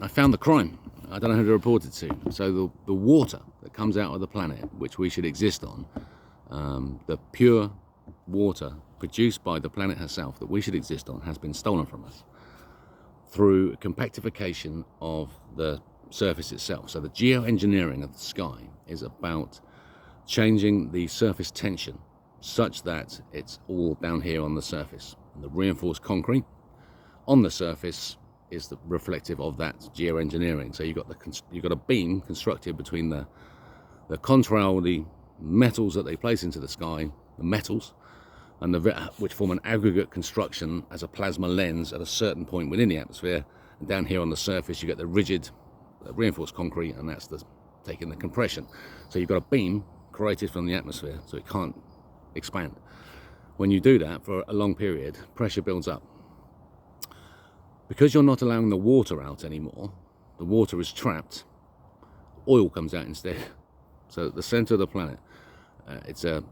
I found the crime. I don't know who to report it to. So the water that comes out of the planet, which we should exist on, the pure water produced by the planet herself that we should exist on, has been stolen from us through compactification of the surface itself. So the geoengineering of the sky is about changing the surface tension such that it's all down here on the surface. And the reinforced concrete on the surface is reflective of that geoengineering. So you've got a beam constructed between the contrail, the metals that they place into the sky, the metals, and which form an aggregate construction as a plasma lens at a certain point within the atmosphere. And down here on the surface, you get the rigid reinforced concrete, and that's taking the compression. So you've got a beam created from the atmosphere, so it can't expand. When you do that for a long period, pressure builds up. Because you're not allowing the water out anymore, the water is trapped, oil comes out instead. So at the center of the planet, it's a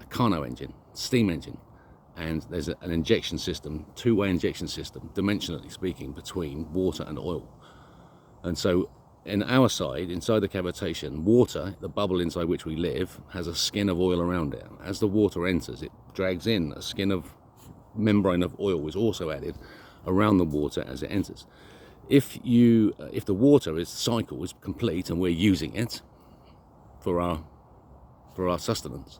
Carnot engine, steam engine, and there's an injection system, two-way injection system, dimensionally speaking, between water and oil. And so in our side, inside the cavitation, water, the bubble inside which we live, has a skin of oil around it. As the water enters, it drags in a skin of membrane of oil, is also added around the water as it enters. If the water cycle is complete and we're using it for our sustenance,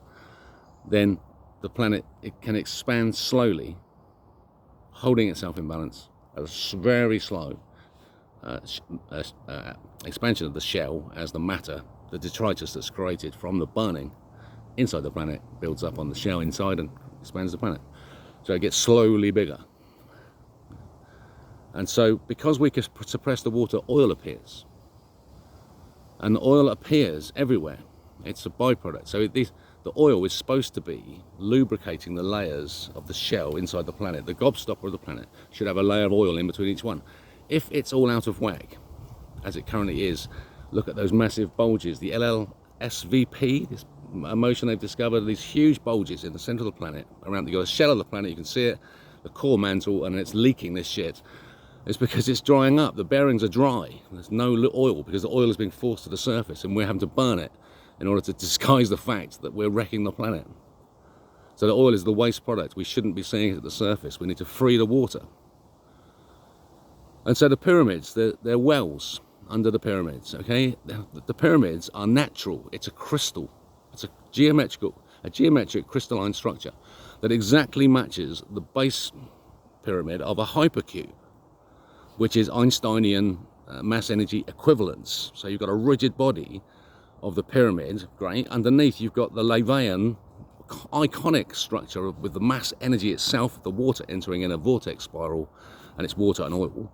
then the planet, it can expand slowly, holding itself in balance at a very slow expansion of the shell, as the matter, the detritus that's created from the burning inside the planet, builds up on the shell inside and expands the planet. So it gets slowly bigger. And so because we can suppress the water, oil appears. And the oil appears everywhere. It's a byproduct. So the oil is supposed to be lubricating the layers of the shell inside the planet. The gobstopper of the planet should have a layer of oil in between each one. If it's all out of whack, as it currently is, look at those massive bulges. The LLSVP, this motion they've discovered, these huge bulges in the center of the planet. Around the shell of the planet, you can see it, the core mantle, and it's leaking this shit. It's because it's drying up. The bearings are dry. There's no oil because the oil is being forced to the surface, and we're having to burn it in order to disguise the fact that we're wrecking the planet. So the oil is the waste product. We shouldn't be seeing it at the surface. We need to free the water. And so the pyramids, they're wells under the pyramids, okay? The pyramids are natural. It's a crystal. It's a geometric crystalline structure that exactly matches the base pyramid of a hypercube, which is Einsteinian mass energy equivalence. So you've got a rigid body of the pyramid, great. Underneath you've got the Levian iconic structure with the mass energy itself, the water entering in a vortex spiral, and it's water and oil.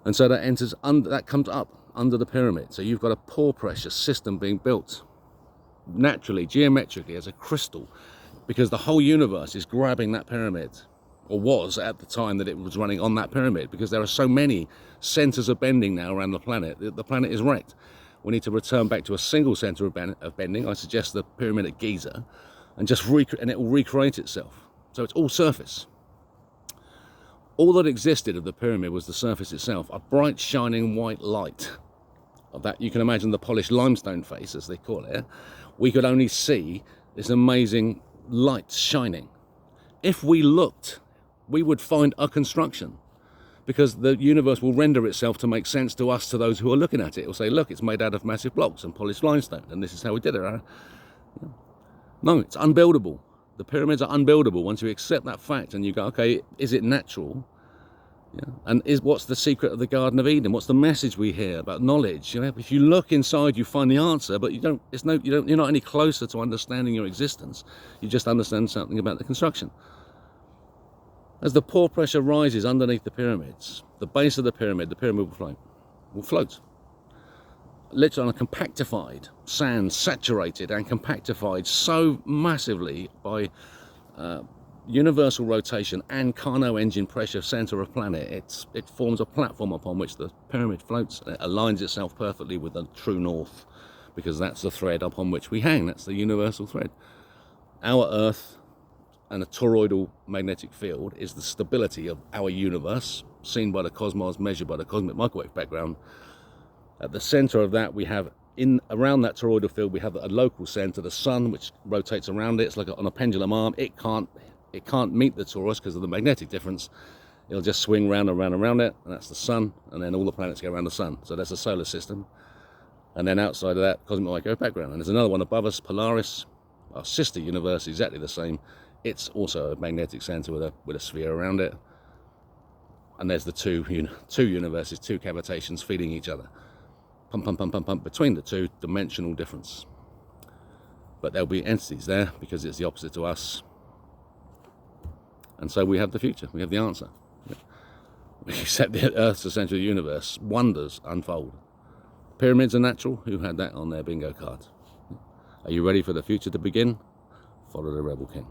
And so that comes up under the pyramid. So you've got a pore pressure system being built naturally, geometrically, as a crystal, because the whole universe is grabbing that pyramid, or was at the time that it was running on that pyramid, because there are so many centers of bending now around the planet. The planet is wrecked. We need to return back to a single center of bending. I suggest the pyramid at Giza, and and it will recreate itself. So it's all surface. All that existed of the pyramid was the surface itself, a bright shining white light. Of that, you can imagine the polished limestone face, as they call it. We could only see this amazing light shining. If we looked, we would find a construction, because the universe will render itself to make sense to us, to those who are looking at it. It will say, look, it's made out of massive blocks and polished limestone, and this is how we did it. No, it's unbuildable. The pyramids are unbuildable once you accept that fact and you go, okay, is it natural? Yeah. And what's the secret of the Garden of Eden? What's the message we hear about knowledge? You know, if you look inside, you find the answer, but you're not any closer to understanding your existence. You just understand something about the construction. As the pore pressure rises underneath the pyramids, the base of the pyramid will float. Literally on a compactified sand, saturated and compactified so massively by universal rotation and Carnot engine pressure center of planet, it forms a platform upon which the pyramid floats, and it aligns itself perfectly with the true north, because that's the thread upon which we hang. That's the universal thread. Our Earth and a toroidal magnetic field is the stability of our universe, seen by the cosmos, measured by the cosmic microwave background. At the center of that, we have, around that toroidal field, we have a local center, the sun, which rotates around it. It's like on a pendulum arm. It can't meet the torus because of the magnetic difference. It'll just swing round and round and round it, and that's the sun, and then all the planets go around the sun. So that's the solar system. And then outside of that, cosmic microwave background. And there's another one above us, Polaris, our sister universe, exactly the same. It's also a magnetic center with a sphere around it. And there's the two universes, two cavitations feeding each other. Pump, pump, pump, pump, pump, between the two, dimensional difference. But there'll be entities there because it's the opposite to us. And so we have the future, we have the answer. We accept the Earth's the centre of the universe. Wonders unfold. Pyramids are natural. Who had that on their bingo card? Are you ready for the future to begin? Follow the Rebel King.